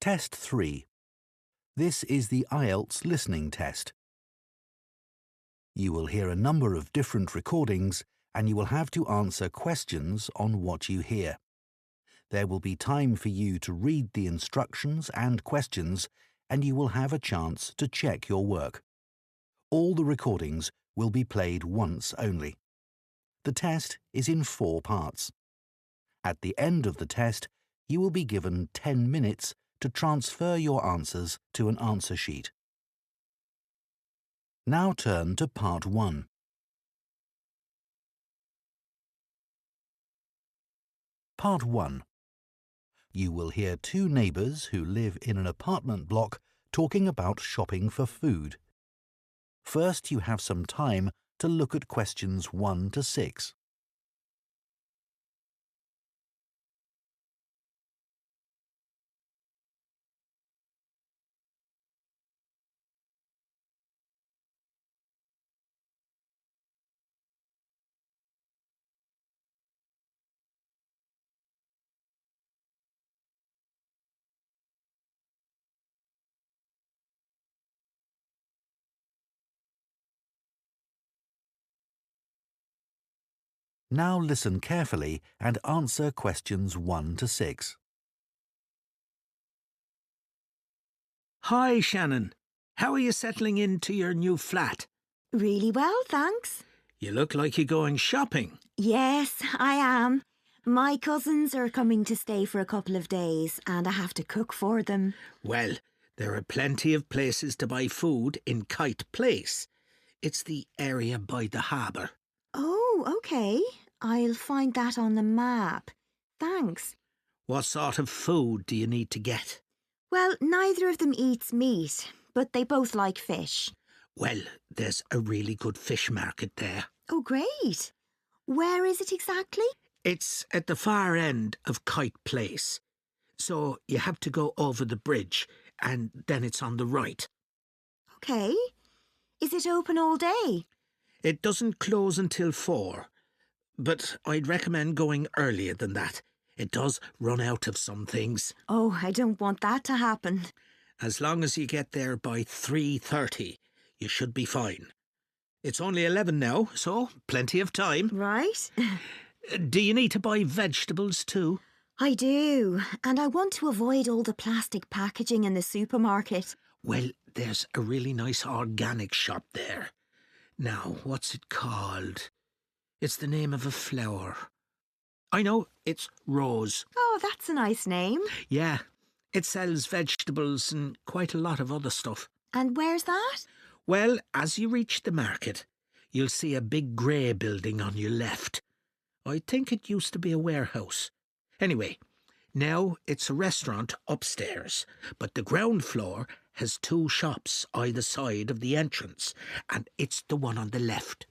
Test 3. This is the IELTS listening test. You will hear a number of different recordings and you will have to answer questions on what you hear. There will be time for you to read the instructions and questions and you will have a chance to check your work. All the recordings will be played once only. The test is in 4 parts. At the end of the test, you will be given 10 minutes to transfer your answers to an answer sheet. Now turn to Part 1. Part 1. You will hear 2 neighbours who live in an apartment block talking about shopping for food. First, you have some time to look at questions 1 to 6. Now listen carefully and answer questions 1 to 6. Hi, Shannon. How are you settling into your new flat? Really well, thanks. You look like you're going shopping. Yes, I am. My cousins are coming to stay for a couple of days and I have to cook for them. Well, there are plenty of places to buy food in Kite Place. It's the area by the harbour. Oh, OK. I'll find that on the map. Thanks. What sort of food do you need to get? Well, neither of them eats meat, but they both like fish. Well, there's a really good fish market there. Oh, great. Where is it exactly? It's at the far end of Kite Place. So you have to go over the bridge and then it's on the right. OK. Is it open all day? It doesn't close until 4, but I'd recommend going earlier than that. It does run out of some things. Oh, I don't want that to happen. As long as you get there by 3:30, you should be fine. It's only 11 now, so plenty of time. Right. Do you need to buy vegetables too? I do, and I want to avoid all the plastic packaging in the supermarket. Well, there's a really nice organic shop there. Now, what's it called? It's the name of a flower. I know, it's Rose. Oh, that's a nice name. Yeah, it sells vegetables and quite a lot of other stuff. And where's that? Well, as you reach the market, you'll see a big grey building on your left. I think it used to be a warehouse. Anyway, now it's a restaurant upstairs, but the ground floor has 2 shops either side of the entrance, and it's the one on the left.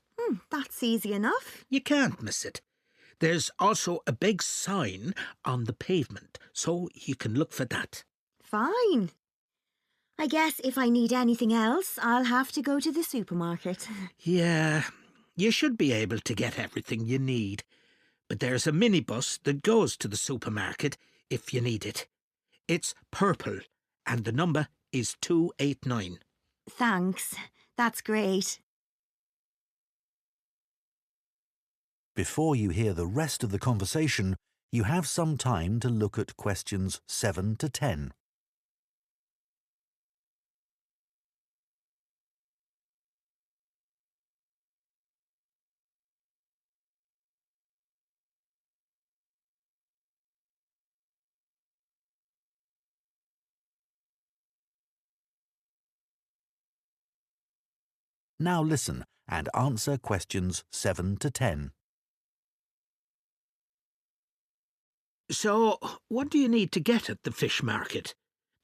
That's easy enough. You can't miss it. There's also a big sign on the pavement, so you can look for that. Fine. I guess if I need anything else, I'll have to go to the supermarket. Yeah, you should be able to get everything you need. But there's a minibus that goes to the supermarket if you need it. It's purple, and the number is 289. Thanks. That's great. Before you hear the rest of the conversation, you have some time to look at questions 7 to 10. Now listen and answer questions 7 to 10. So, what do you need to get at the fish market?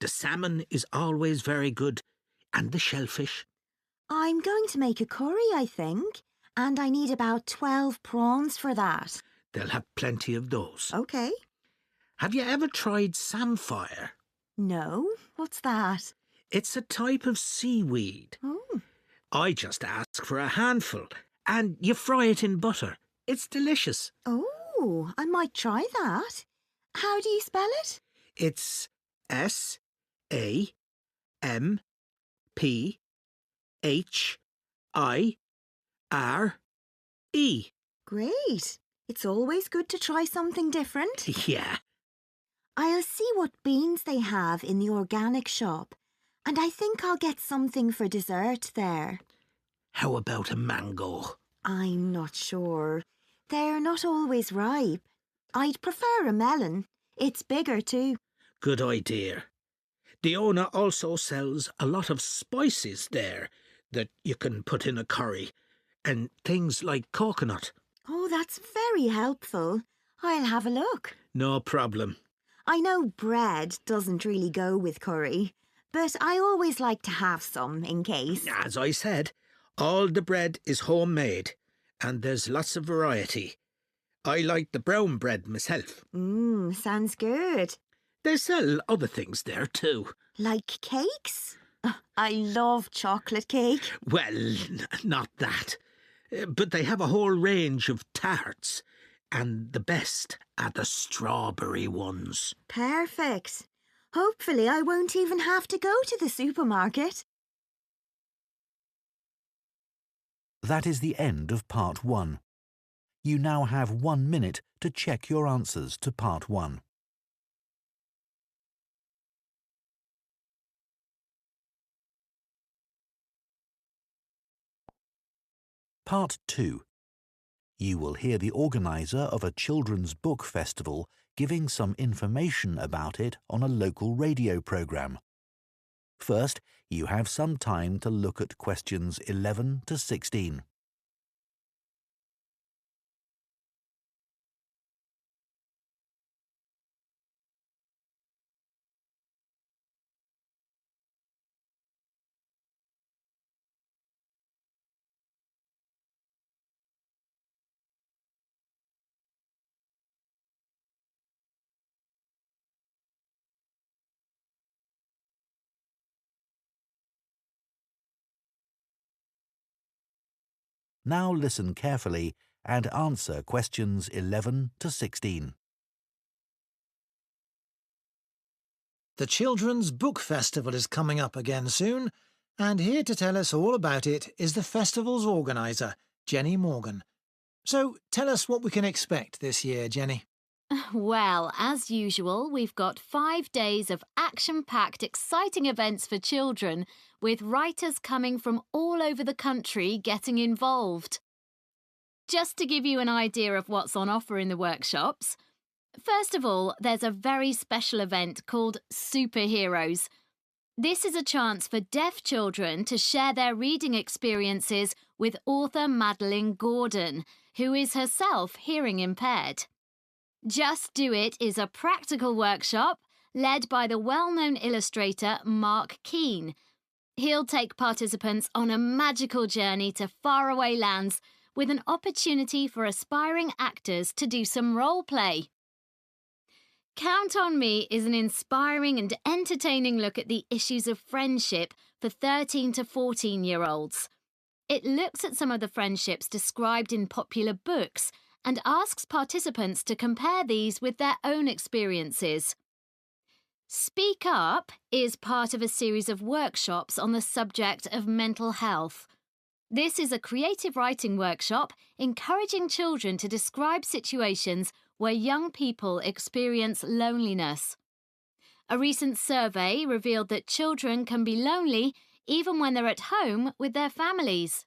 The salmon is always very good, and the shellfish. I'm going to make a curry, I think, and I need about 12 prawns for that. They'll have plenty of those. OK. Have you ever tried samphire? No, what's that? It's a type of seaweed. Oh. I just ask for a handful, and you fry it in butter. It's delicious. Oh, I might try that. How do you spell it? It's S-A-M-P-H-I-R-E. A M P H I R E. Great. It's always good to try something different. Yeah. I'll see what beans they have in the organic shop, and I think I'll get something for dessert there. How about a mango? I'm not sure. They're not always ripe. I'd prefer a melon. It's bigger too. Good idea. The owner also sells a lot of spices there that you can put in a curry, and things like coconut. Oh, that's very helpful. I'll have a look. No problem. I know bread doesn't really go with curry, but I always like to have some in case. As I said, all the bread is homemade, and there's lots of variety. I like the brown bread myself. Sounds good. They sell other things there too. Like cakes? I love chocolate cake. Well, not that. But they have a whole range of tarts, and the best are the strawberry ones. Perfect. Hopefully I won't even have to go to the supermarket. That is the end of Part 1. You now have 1 minute to check your answers to Part 1. Part 2. You will hear the organiser of a children's book festival giving some information about it on a local radio programme. First, you have some time to look at questions 11 to 16. Now listen carefully and answer questions 11 to 16. The Children's Book Festival is coming up again soon, and here to tell us all about it is the festival's organiser, Jenny Morgan. So tell us what we can expect this year, Jenny. Well, as usual, we've got 5 days of action-packed, exciting events for children, with writers coming from all over the country getting involved. Just to give you an idea of what's on offer in the workshops, first of all, there's a very special event called Superheroes. This is a chance for deaf children to share their reading experiences with author Madeline Gordon, who is herself hearing impaired. Just Do It is a practical workshop led by the well-known illustrator Mark Keane. He'll take participants on a magical journey to faraway lands with an opportunity for aspiring actors to do some role play. Count on Me is an inspiring and entertaining look at the issues of friendship for 13 to 14-year-olds. It looks at some of the friendships described in popular books and asks participants to compare these with their own experiences. Speak Up is part of a series of workshops on the subject of mental health. This is a creative writing workshop encouraging children to describe situations where young people experience loneliness. A recent survey revealed that children can be lonely even when they're at home with their families.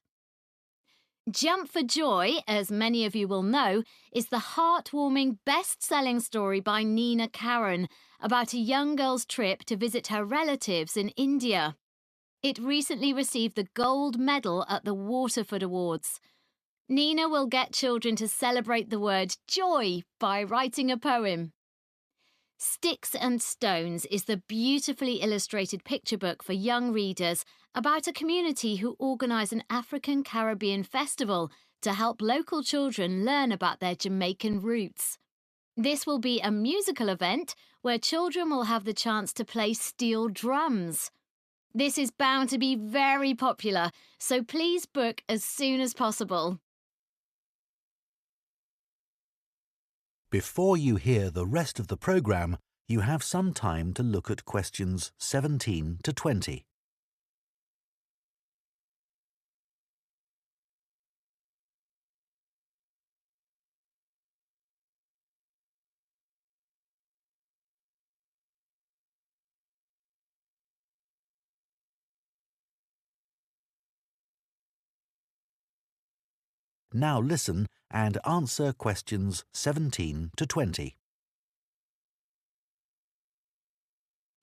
Jump for Joy, as many of you will know, is the heartwarming best-selling story by Nina Karen about a young girl's trip to visit her relatives in India. It recently received the gold medal at the Waterford Awards. Nina will get children to celebrate the word joy by writing a poem. Sticks and Stones is the beautifully illustrated picture book for young readers about a community who organise an African-Caribbean festival to help local children learn about their Jamaican roots. This will be a musical event where children will have the chance to play steel drums. This is bound to be very popular, so please book as soon as possible. Before you hear the rest of the programme, You have some time to look at questions 17 to 20. Now listen and answer questions 17 to 20.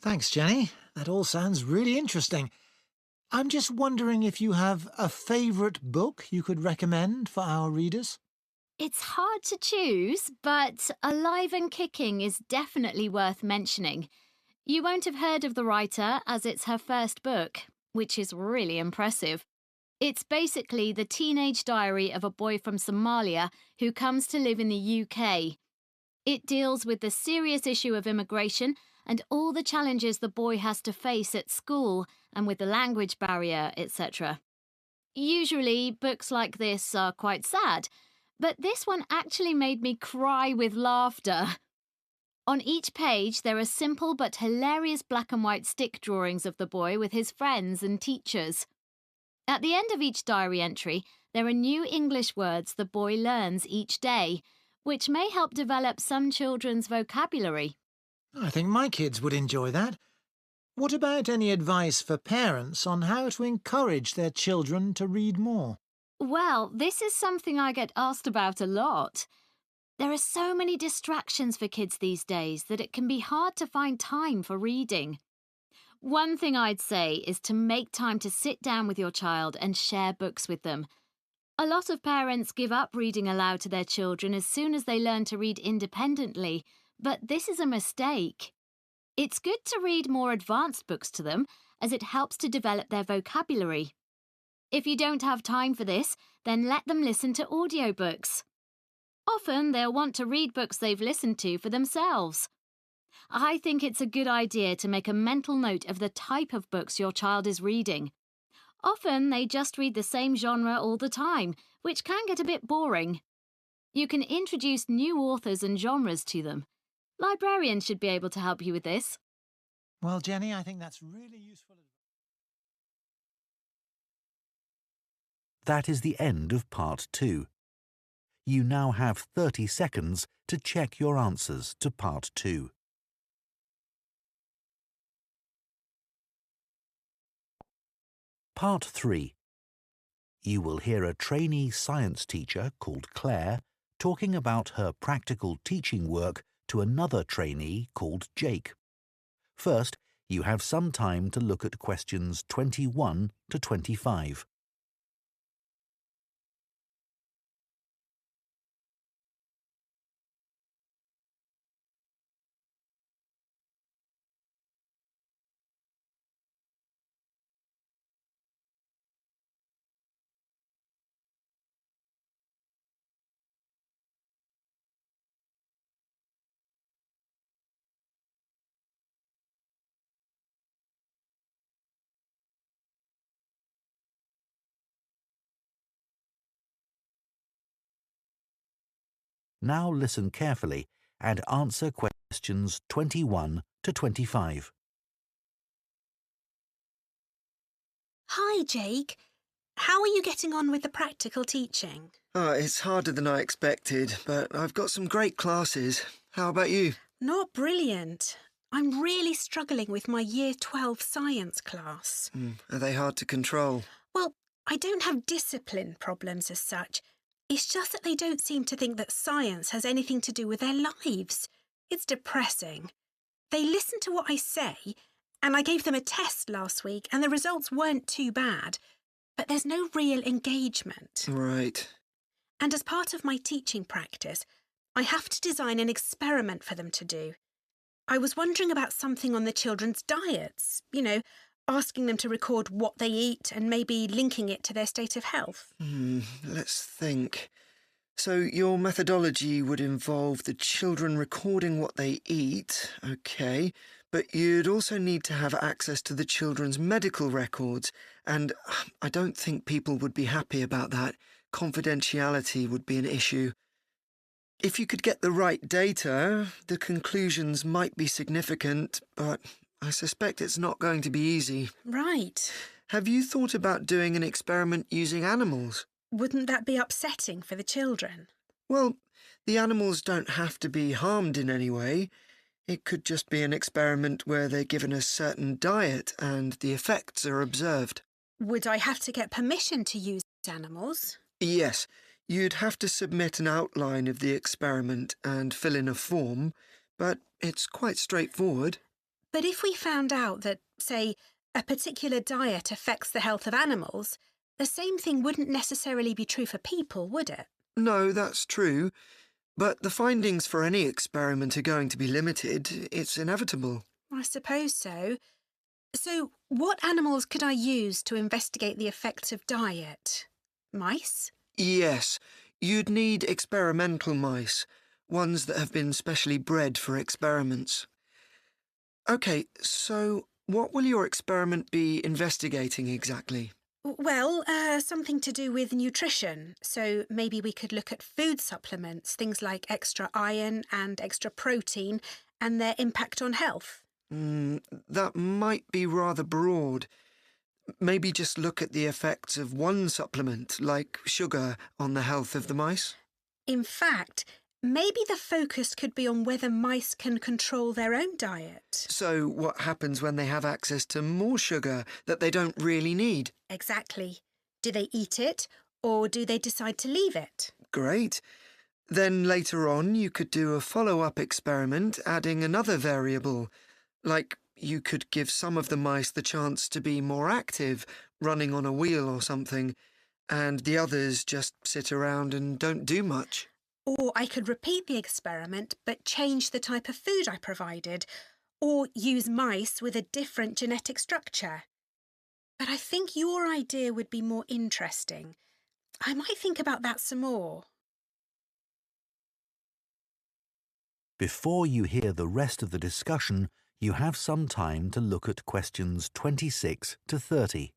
Thanks, Jenny. That all sounds really interesting. I'm just wondering if you have a favourite book you could recommend for our readers? It's hard to choose, but Alive and Kicking is definitely worth mentioning. You won't have heard of the writer as it's her first book, which is really impressive. It's basically the teenage diary of a boy from Somalia who comes to live in the UK. It deals with the serious issue of immigration and all the challenges the boy has to face at school and with the language barrier, etc. Usually, books like this are quite sad, but this one actually made me cry with laughter. On each page, there are simple but hilarious black and white stick drawings of the boy with his friends and teachers. At the end of each diary entry, there are new English words the boy learns each day, which may help develop some children's vocabulary. I think my kids would enjoy that. What about any advice for parents on how to encourage their children to read more? Well, this is something I get asked about a lot. There are so many distractions for kids these days that it can be hard to find time for reading. One thing I'd say is to make time to sit down with your child and share books with them. A lot of parents give up reading aloud to their children as soon as they learn to read independently, but this is a mistake. It's good to read more advanced books to them, as it helps to develop their vocabulary. If you don't have time for this, then let them listen to audiobooks. Often they'll want to read books they've listened to for themselves. I think it's a good idea to make a mental note of the type of books your child is reading. Often they just read the same genre all the time, which can get a bit boring. You can introduce new authors and genres to them. Librarians should be able to help you with this. Well, Jenny, I think that's really useful. That is the end of part 2. You now have 30 seconds to check your answers to part 2. Part 3. You will hear a trainee science teacher called Claire talking about her practical teaching work to another trainee called Jake. First, you have some time to look at questions 21 to 25. Now listen carefully and answer questions 21 to 25. Hi, Jake. How are you getting on with the practical teaching? It's harder than I expected, but I've got some great classes. How about you? Not brilliant. I'm really struggling with my Year 12 science class. Are they hard to control? Well, I don't have discipline problems as such. It's just that they don't seem to think that science has anything to do with their lives. It's depressing. They listen to what I say, and I gave them a test last week, and the results weren't too bad. But there's no real engagement. Right. And as part of my teaching practice, I have to design an experiment for them to do. I was wondering about something on the children's diets, asking them to record what they eat and maybe linking it to their state of health. Let's think. So your methodology would involve the children recording what they eat, okay, but you'd also need to have access to the children's medical records, and I don't think people would be happy about that. Confidentiality would be an issue. If you could get the right data, the conclusions might be significant, but I suspect it's not going to be easy. Right. Have you thought about doing an experiment using animals? Wouldn't that be upsetting for the children? Well, the animals don't have to be harmed in any way. It could just be an experiment where they're given a certain diet and the effects are observed. Would I have to get permission to use animals? Yes, you'd have to submit an outline of the experiment and fill in a form, but it's quite straightforward. But if we found out that, say, a particular diet affects the health of animals, the same thing wouldn't necessarily be true for people, would it? No, that's true. But the findings for any experiment are going to be limited. It's inevitable. I suppose so. So, what animals could I use to investigate the effects of diet? Mice? Yes, you'd need experimental mice, ones that have been specially bred for experiments. OK, so what will your experiment be investigating exactly? Well, something to do with nutrition. So maybe we could look at food supplements, things like extra iron and extra protein, and their impact on health. That might be rather broad. Maybe just look at the effects of one supplement, like sugar, on the health of the mice. In fact, maybe the focus could be on whether mice can control their own diet. So what happens when they have access to more sugar that they don't really need? Exactly. Do they eat it, or do they decide to leave it? Great. Then later on you could do a follow-up experiment adding another variable, like you could give some of the mice the chance to be more active, running on a wheel or something, and the others just sit around and don't do much. Or I could repeat the experiment but change the type of food I provided, or use mice with a different genetic structure. But I think your idea would be more interesting. I might think about that some more. Before you hear the rest of the discussion, you have some time to look at questions 26 to 30.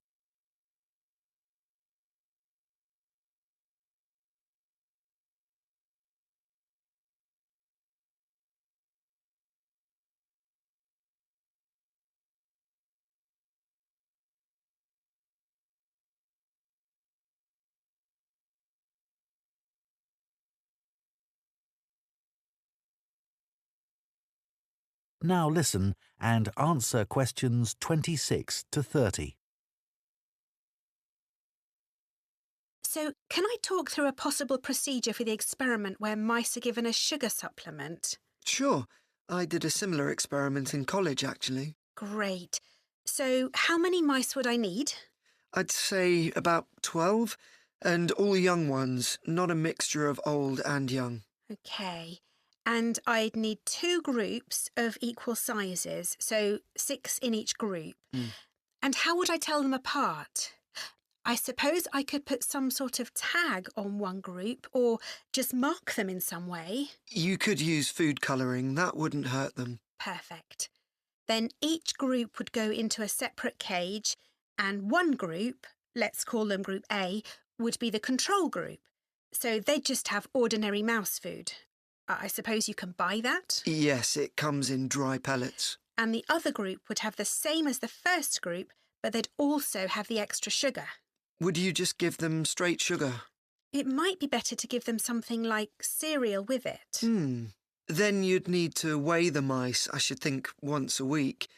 Now listen and answer questions 26 to 30. So, can I talk through a possible procedure for the experiment where mice are given a sugar supplement? Sure. I did a similar experiment in college, actually. Great. So, how many mice would I need? I'd say about 12, and all young ones, not a mixture of old and young. OK. And I'd need 2 groups of equal sizes, so 6 in each group. And how would I tell them apart? I suppose I could put some sort of tag on one group or just mark them in some way. You could use food colouring. That wouldn't hurt them. Perfect. Then each group would go into a separate cage, and one group, let's call them Group A, would be the control group. So they'd just have ordinary mouse food. I suppose you can buy that? Yes, it comes in dry pellets. And the other group would have the same as the first group, but they'd also have the extra sugar. Would you just give them straight sugar? It might be better to give them something like cereal with it. Then you'd need to weigh the mice, I should think, once a week.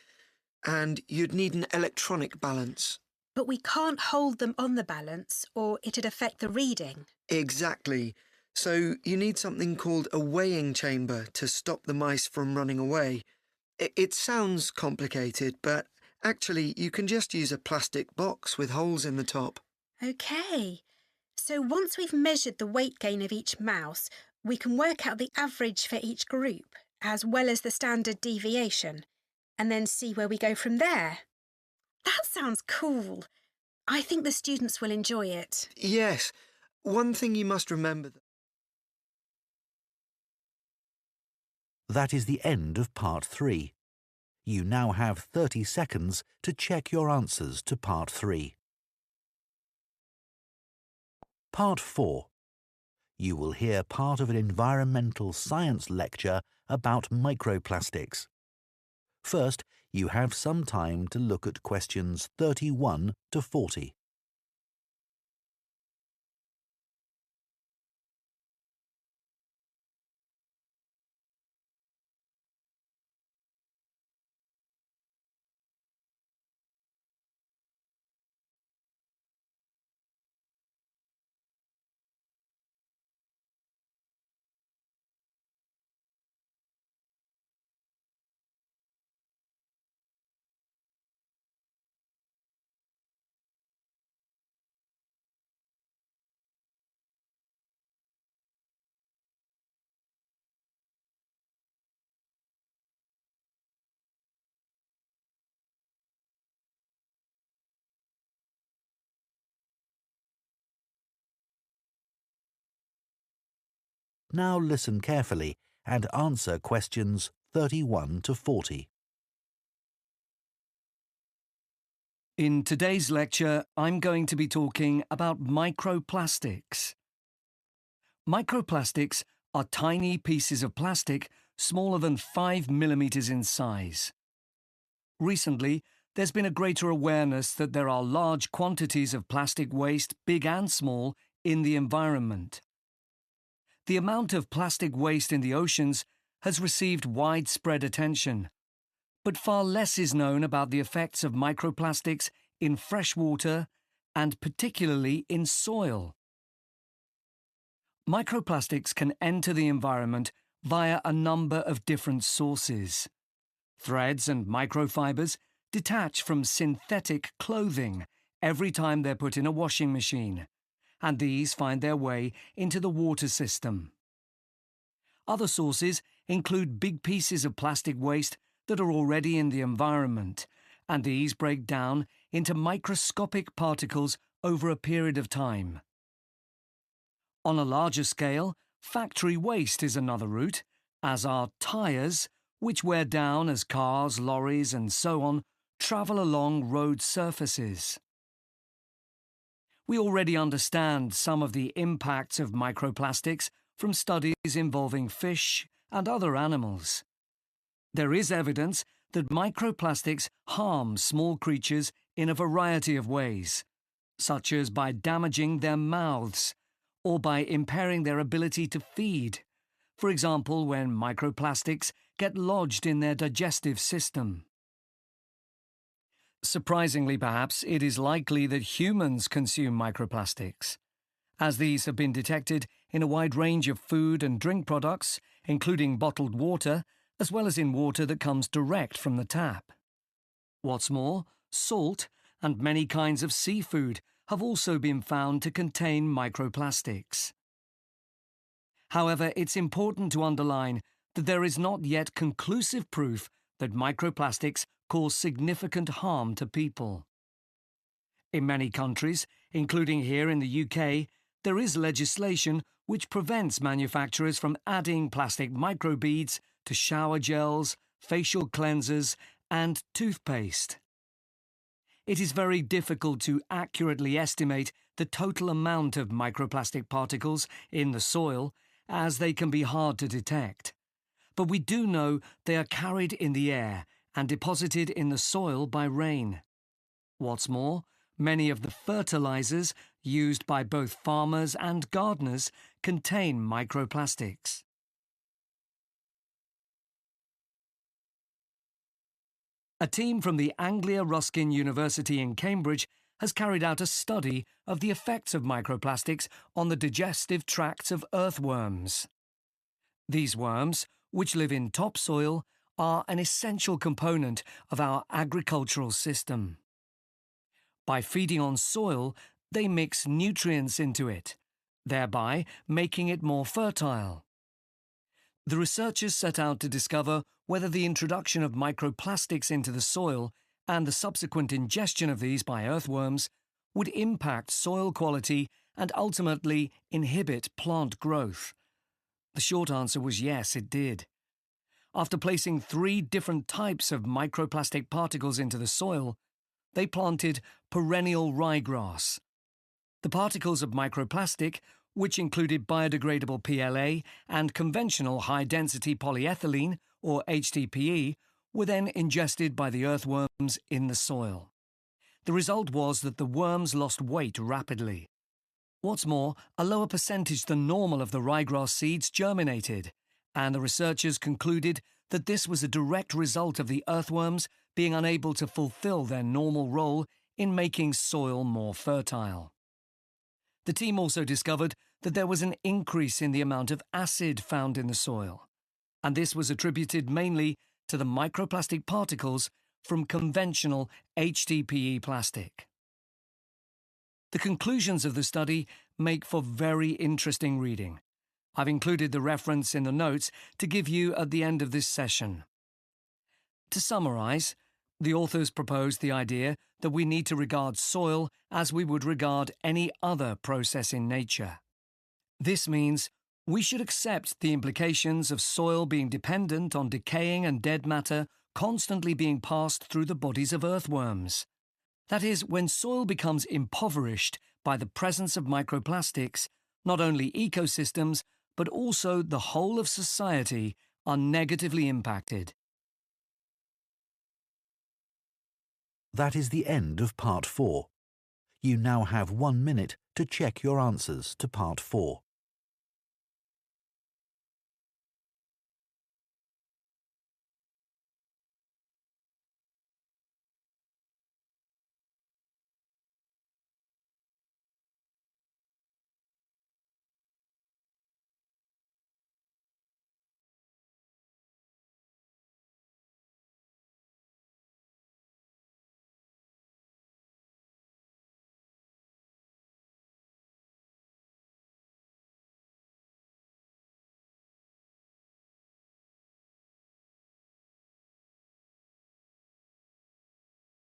And you'd need an electronic balance. But we can't hold them on the balance or it'd affect the reading. Exactly. So you need something called a weighing chamber to stop the mice from running away. It sounds complicated, but actually you can just use a plastic box with holes in the top. OK. So once we've measured the weight gain of each mouse, we can work out the average for each group, as well as the standard deviation, and then see where we go from there. That sounds cool. I think the students will enjoy it. Yes. One thing you must remember... That is the end of Part 3. You now have 30 seconds to check your answers to Part 3. Part 4. You will hear part of an environmental science lecture about microplastics. First, you have some time to look at questions 31 to 40. Now listen carefully and answer questions 31 to 40. In today's lecture, I'm going to be talking about microplastics. Microplastics are tiny pieces of plastic smaller than 5 millimeters in size. Recently, there's been a greater awareness that there are large quantities of plastic waste, big and small, in the environment. The amount of plastic waste in the oceans has received widespread attention, but far less is known about the effects of microplastics in fresh water and particularly in soil. Microplastics can enter the environment via a number of different sources. Threads and microfibers detach from synthetic clothing every time they're put in a washing machine, and these find their way into the water system. Other sources include big pieces of plastic waste that are already in the environment, and these break down into microscopic particles over a period of time. On a larger scale, factory waste is another route, as are tyres, which wear down as cars, lorries and so on travel along road surfaces. We already understand some of the impacts of microplastics from studies involving fish and other animals. There is evidence that microplastics harm small creatures in a variety of ways, such as by damaging their mouths or by impairing their ability to feed, for example when microplastics get lodged in their digestive system. Surprisingly, perhaps, it is likely that humans consume microplastics, as these have been detected in a wide range of food and drink products, including bottled water, as well as in water that comes direct from the tap. What's more, salt and many kinds of seafood have also been found to contain microplastics. However, it's important to underline that there is not yet conclusive proof that microplastics cause significant harm to people. In many countries, including here in the UK, there is legislation which prevents manufacturers from adding plastic microbeads to shower gels, facial cleansers, and toothpaste. It is very difficult to accurately estimate the total amount of microplastic particles in the soil, as they can be hard to detect. But we do know they are carried in the air and deposited in the soil by rain. What's more, many of the fertilizers used by both farmers and gardeners contain microplastics. A team from the Anglia Ruskin University in Cambridge has carried out a study of the effects of microplastics on the digestive tracts of earthworms. These worms, which live in topsoil, are an essential component of our agricultural system. By feeding on soil, they mix nutrients into it, thereby making it more fertile. The researchers set out to discover whether the introduction of microplastics into the soil and the subsequent ingestion of these by earthworms would impact soil quality and ultimately inhibit plant growth. The short answer was yes, it did. After placing 3 different types of microplastic particles into the soil, they planted perennial ryegrass. The particles of microplastic which included biodegradable PLA and conventional high-density polyethylene, or HDPE, were then ingested by the earthworms in the soil. The result was that the worms lost weight rapidly. What's more, a lower percentage than normal of the ryegrass seeds germinated, and the researchers concluded that this was a direct result of the earthworms being unable to fulfill their normal role in making soil more fertile. The team also discovered that there was an increase in the amount of acid found in the soil, and this was attributed mainly to the microplastic particles from conventional HDPE plastic. The conclusions of the study make for very interesting reading. I've included the reference in the notes to give you at the end of this session. To summarise, the authors proposed the idea that we need to regard soil as we would regard any other process in nature. This means we should accept the implications of soil being dependent on decaying and dead matter constantly being passed through the bodies of earthworms. That is, when soil becomes impoverished by the presence of microplastics, not only ecosystems, but also the whole of society are negatively impacted. That is the end of Part 4. You now have 1 minute to check your answers to Part 4.